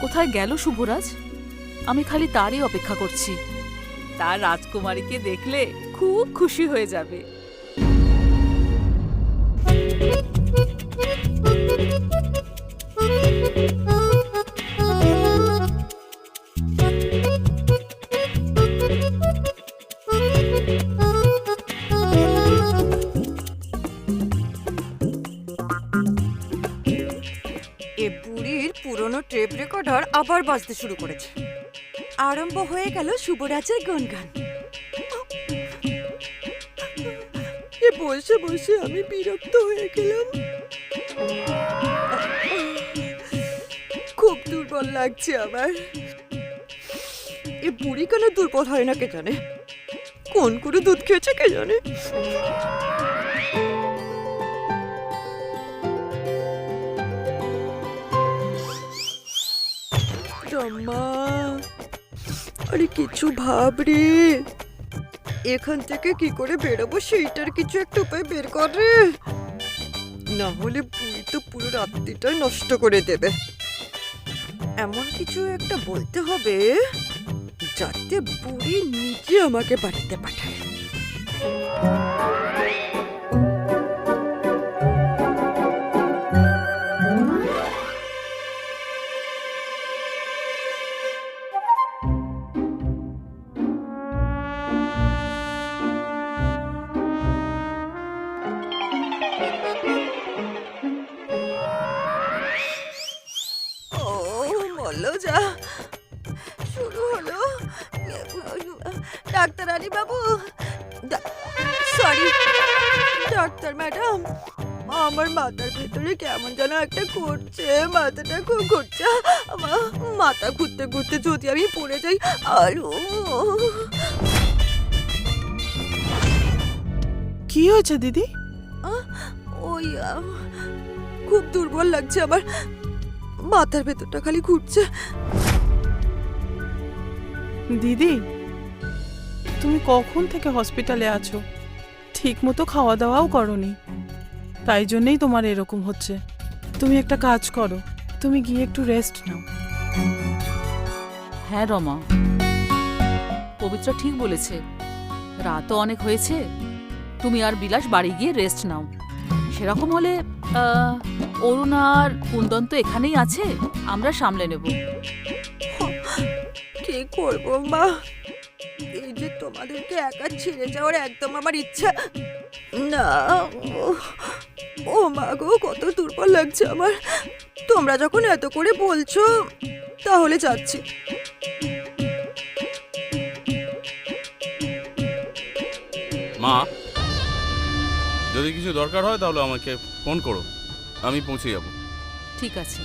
কোথায় গেল শুভরাজ? আমি খালি তারই অপেক্ষা করছি। তার রাজকুমারীকে দেখলে খুব খুশি হয়ে যাবে। এ বুড়ির পুরনো টেপ রেকর্ডার আবার বাজতে শুরু করেছে। আরম্ভ হয়ে গেল শুভরাজের গুণগান। এ বসে বসে আমি বিরক্ত হয়ে গেলাম। খুব দুর্বল লাগছে আমার। এ বুড়ি কেন দুর্বল হয় না কে জানে? কোন করে দুধ খেয়েছে কে জানে? মা, আরে কিছু ভাব রে। এখান থেকে কি করে বেরোবো সেইটার কিছু একটা উপায় বের কর রে। না হলে বুড়ি তো পুরো রাত্রিটাই নষ্ট করে দেবে। এমন কিছু একটা বলতে হবে যাতে বুড়ি নিজে আমাকে বাড়িতে পাঠায়। যা শুরু হলো। ডাক্তার আলী বাবু, সরি ডাক্তার ম্যাডাম, আমার মাথার ভেতরে কেমন যেন একটা ঘুরছে, মাথাটা খুব ঘুরছে। আমার মাথা ঘুরতে ঘুরতে যদি আমি পড়ে যাই। আরো কি হয়েছে দিদি? ওই খুব দুর্বল লাগছে আমার, মাথার ভেতরটা খালি ঘুরছে। দিদি, তুমি কখন থেকে হসপিটালে আছো? ঠিক মতো খাওয়া দাওয়াও করনি, তাই জন্যই তোমার এরকম হচ্ছে। তুমি একটা কাজ করো, তুমি গিয়ে একটু রেস্ট নাও। হ্যাঁ রমা, পবিত্রা ঠিক বলেছে, রাতও অনেক হয়েছে। তুমি আর বিলাস বাড়ি গিয়ে রেস্ট নাও। সেরকম হলে অরুণ আর কুন্দন তো এখানেই আছে, আমরা সামলে নেব। কি করবো মা, এই যে তোমাদেরকে একা ছেড়ে যাওয়ার একদম আমার ইচ্ছা না। ও মা গো, কত দুর্বল লাগছে আমার। তোমরা যখন এত করে বলছো তাহলে যাচ্ছি। মা, যদি কিছু দরকার হয় তাহলে আমাকে ফোন করো, আমি পৌঁছে যাব। ঠিক আছে।